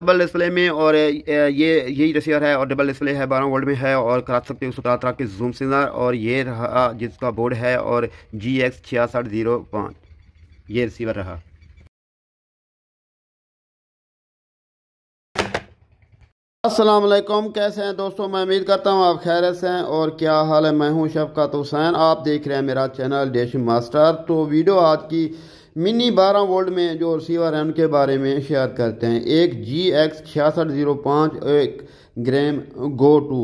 Double display में और ये यही रिसीवर है और डबल डिस्प्ले है, 12 वोल्ट में है और करा सकते हो 17 तरह के जूम सिग्नल। और ये रहा जिसका बोर्ड है और GX6605 ये रिसीवर रहा। अस्सलाम वालेकुम, कैसे हैं दोस्तों? मैं उम्मीद करता हूं आप खैरियत से हैं। और क्या हाल है? मैं हूं शफकत हुसैन, आप देख रहे हैं मेरा चैनल डिश मास्टर। तो वीडियो आज की मिनी 12 वोल्ट में जो रिसीवर है उनके बारे में शेयर करते हैं। एक GX6605 एक ग्राम गो टू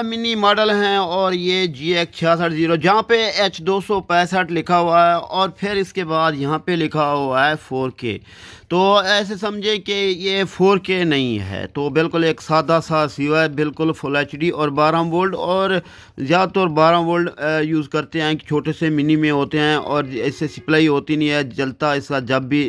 मिनी मॉडल हैं और ये GX6605 जहाँ पे H265 लिखा हुआ है और फिर इसके बाद यहाँ पे लिखा हुआ है 4K। तो ऐसे समझे कि ये 4K नहीं है, तो बिल्कुल एक सादा सा रिसीवर है, बिल्कुल फुल HD और 12 वोल्ट। और ज़्यादातर 12 वोल्ट यूज़ करते हैं, छोटे से मिनी में होते हैं और इससे सप्लाई होती नहीं है, जलता इसका जब भी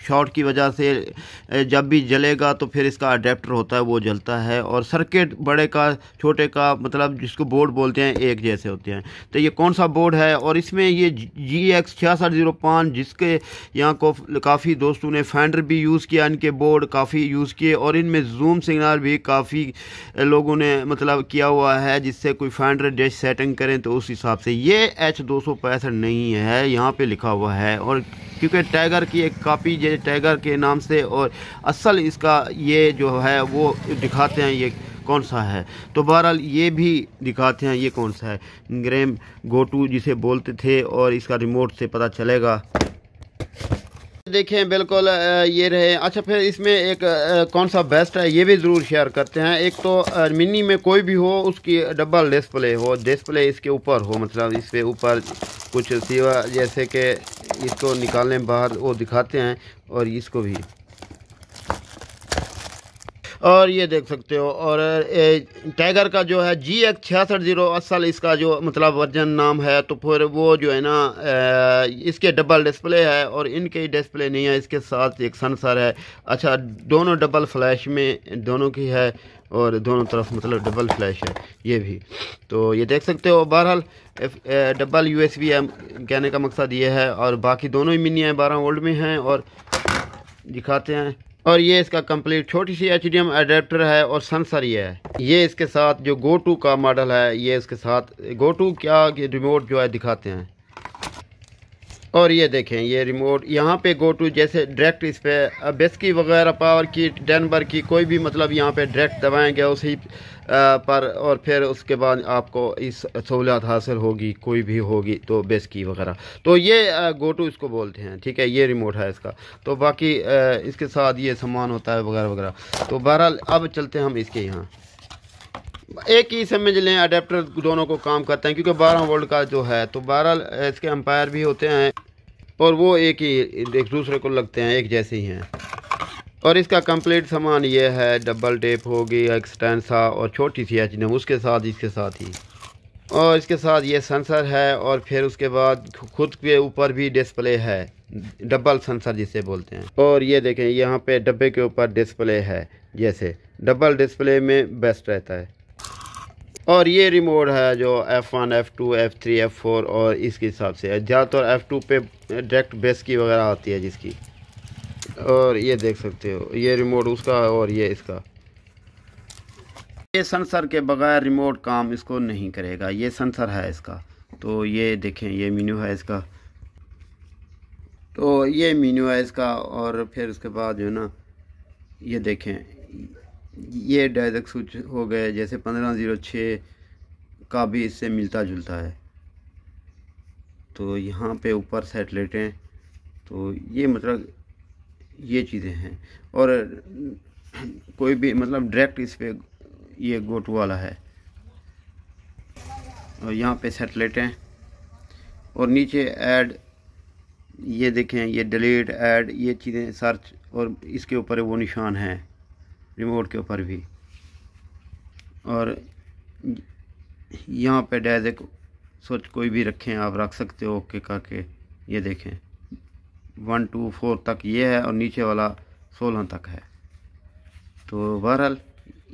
शॉर्ट की वजह से जब भी जलेगा तो फिर इसका अडेप्टर होता है वो जलता है। और सर्किट बड़े का छोटे का मतलब जिसको बोर्ड बोलते हैं एक जैसे होते हैं। तो ये कौन सा बोर्ड है? और इसमें ये GX6605 जिसके यहाँ को काफ़ी दोस्तों ने फेंडर भी यूज़ किया, इनके बोर्ड काफ़ी यूज़ किए और इनमें जूम सिग्नल भी काफ़ी लोगों ने मतलब किया हुआ है, जिससे कोई फेंडर डिश सेटिंग करें तो उस हिसाब से। ये H265 नहीं है, यहाँ पे लिखा हुआ है। और क्योंकि टाइगर की एक कापी जो टाइगर के नाम से और असल इसका ये जो है वो दिखाते हैं ये कौन सा है। तो बहरहाल ये भी दिखाते हैं ये कौन सा है, ग्राम गो टू जिसे बोलते थे और इसका रिमोट से पता चलेगा। देखें बिल्कुल ये रहे। अच्छा, फिर इसमें एक कौन सा बेस्ट है ये भी ज़रूर शेयर करते हैं। एक तो मिनी में कोई भी हो उसकी डबल डिस्प्ले हो, डिस्प्ले इसके ऊपर हो, मतलब इस पे ऊपर कुछ सिवा जैसे कि इसको निकालने बाहर वो दिखाते हैं और इसको भी। और ये देख सकते हो। और टाइगर का जो है GX6605 असल इसका जो मतलब वर्जन नाम है, तो फिर वो जो है ना इसके डबल डिस्प्ले है और इनके डिस्प्ले नहीं है, इसके साथ एक सेंसर है। अच्छा, दोनों डबल फ्लैश में दोनों की है और दोनों तरफ मतलब डबल फ्लैश है ये भी। तो ये देख सकते हो। बहरहाल डबल USB है, कहने का मकसद ये है। और बाकी दोनों ही मिनी है, 12 वोल्ट में हैं और दिखाते हैं। और ये इसका कंप्लीट छोटी सी HDMI अडेप्टर है और सेंसर ये है। ये इसके साथ जो गो टू का मॉडल है, ये इसके साथ गो टू क्या रिमोट जो है दिखाते हैं। और ये देखें ये रिमोट यहाँ पे गो टू जैसे डायरेक्ट इस पे बेस्की वगैरह पावर की डेनवर की कोई भी मतलब यहाँ पे डायरेक्ट दबाएंगे उसी पर और फिर उसके बाद आपको इस सहूलियत हासिल होगी, कोई भी होगी तो बेस्की वगैरह। तो ये गो टू इसको बोलते हैं, ठीक है। ये रिमोट है इसका। तो बाकी इसके साथ ये सामान होता है वगैरह वगैरह। तो बहरहाल अब चलते हैं हम इसके यहाँ। एक ही समझ लें अडेप्टर दोनों को काम करते हैं क्योंकि 12 वोल्ट का जो है। तो बहरहाल इसके एम्पायर भी होते हैं और वो एक ही एक दूसरे को लगते हैं, एक जैसे ही हैं। और इसका कंप्लीट सामान ये है, डबल टेप होगी, एक्सटेंसा और छोटी सी HDMI उसके साथ इसके साथ ही। और इसके साथ ये सेंसर है और फिर उसके बाद खुद के ऊपर भी डिस्प्ले है, डबल सेंसर जिसे बोलते हैं। और ये देखें यहाँ पे डब्बे के ऊपर डिस्प्ले है, जैसे डबल डिस्प्ले में बेस्ट रहता है। और ये रिमोट है जो F1 F2 F3 F4 और इसके हिसाब से है। ज़्यादातर F2 पे डायरेक्ट बेस की वगैरह आती है जिसकी। और ये देख सकते हो ये रिमोट उसका और ये इसका। ये सेंसर के बगैर रिमोट काम इसको नहीं करेगा, ये सेंसर है इसका। तो ये देखें ये मेन्यू है इसका। तो ये मेन्यू है इसका। और फिर उसके बाद जो है ना ये देखें ये डायरेक्ट स्विच हो गए, जैसे 1506 का भी इससे मिलता जुलता है। तो यहाँ पे ऊपर सैटेलाइटें, तो ये मतलब ये चीज़ें हैं। और कोई भी मतलब डायरेक्ट इस पे ये गो टू वाला है। और यहाँ पे सैटेलाइटें और नीचे ऐड, ये देखें ये डिलीट ऐड ये चीज़ें सर्च, और इसके ऊपर वो निशान है रिमोट के ऊपर भी। और यहाँ पे डायरेक्ट स्विच कोई भी रखें आप रख सकते हो ओके करके। ये देखें 1 2 4 तक ये है और नीचे वाला 16 तक है। तो बहरहाल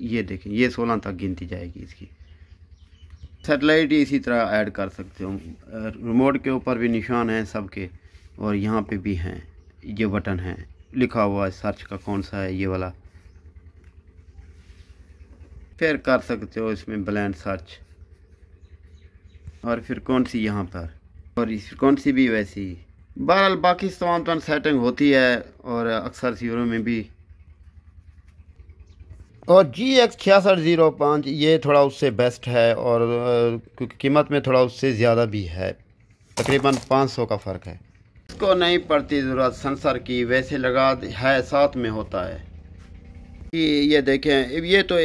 ये देखें ये 16 तक गिनती जाएगी इसकी। सैटेलाइट इसी तरह ऐड कर सकते हो। रिमोट के ऊपर भी निशान हैं सबके और यहाँ पे भी हैं, ये बटन है लिखा हुआ है सर्च का कौन सा है ये वाला। फिर कर सकते हो इसमें ब्लेंड सर्च, और फिर कौन सी यहाँ पर, और इस कौन सी भी वैसी ही। बहरहाल बाकी तमाम सेटिंग होती है और अक्सर सीरो में भी। और GX6605 ये थोड़ा उससे बेस्ट है, और क्योंकि कीमत में थोड़ा उससे ज़्यादा भी है, तकरीबन 500 का फ़र्क है। इसको नहीं पड़ती ज़रूरत सेंसर की, वैसे लगा है साथ में होता है कि ये देखें, ये तो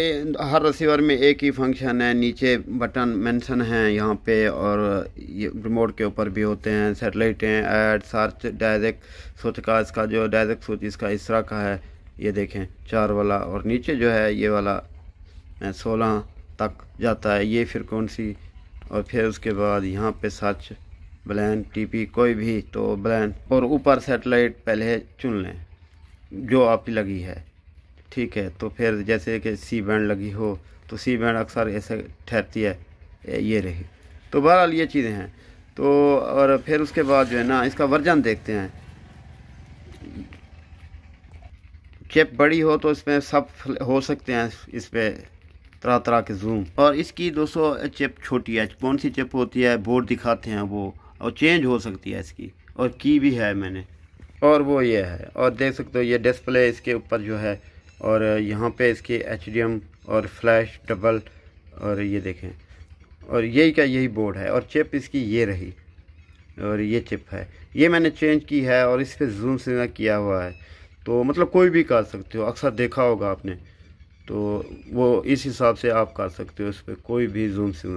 हर रिसीवर में एक ही फंक्शन है, नीचे बटन मेंशन हैं यहाँ पे, और ये रिमोट के ऊपर भी होते हैं, सेटेलाइट हैं, ऐड, सर्च, डायरेक्ट स्विच का, इसका जो डायरेक्ट स्विच इसका इस तरह का है, ये देखें 4 वाला, और नीचे जो है ये वाला 16 तक जाता है, ये फिर कौन सी, और फिर उसके बाद यहाँ पे सर्च, ब्लेंड, TP कोई भी, तो ब्लेंड, और ऊपर सेटेलाइट पहले चुन लें जो आपकी लगी है, ठीक है। तो फिर जैसे कि C बैंड लगी हो तो C बैंड अक्सर ऐसे ठहरती है, ये रही। तो बहरहाल ये चीज़ें हैं। तो और फिर उसके बाद जो है ना, इसका वर्जन देखते हैं। चिप बड़ी हो तो इसमें सब हो सकते हैं, इस पर तरह तरह के जूम, और इसकी 200 चिप छोटी है, कौन सी चिप होती है बोर्ड दिखाते हैं वो, और चेंज हो सकती है इसकी, और की भी है मैंने, और वो ये है, और देख सकते हो ये डिस्प्ले इसके ऊपर जो है, और यहाँ पे इसकी HDM और फ्लैश डबल, और ये देखें, और यही का यही बोर्ड है, और चिप इसकी ये रही, और ये चिप है, ये मैंने चेंज की है, और इस पर जूम से किया हुआ है, तो मतलब कोई भी कर सकते हो, अक्सर देखा होगा आपने, तो वो इस हिसाब से आप कर सकते हो, इस पर कोई भी जूम से।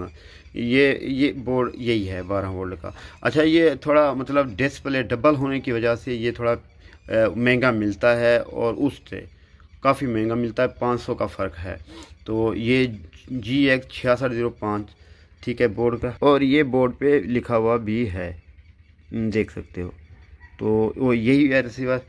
ये बोर्ड यही है 12 वोल्ट का। अच्छा, ये थोड़ा मतलब डिस्प्ले डबल होने की वजह से ये थोड़ा महंगा मिलता है, और उससे काफ़ी महंगा मिलता है, 500 का फ़र्क है। तो ये GX6605 ठीक है बोर्ड का, और ये बोर्ड पे लिखा हुआ भी है, देख सकते हो। तो वो यही है रिसीवर।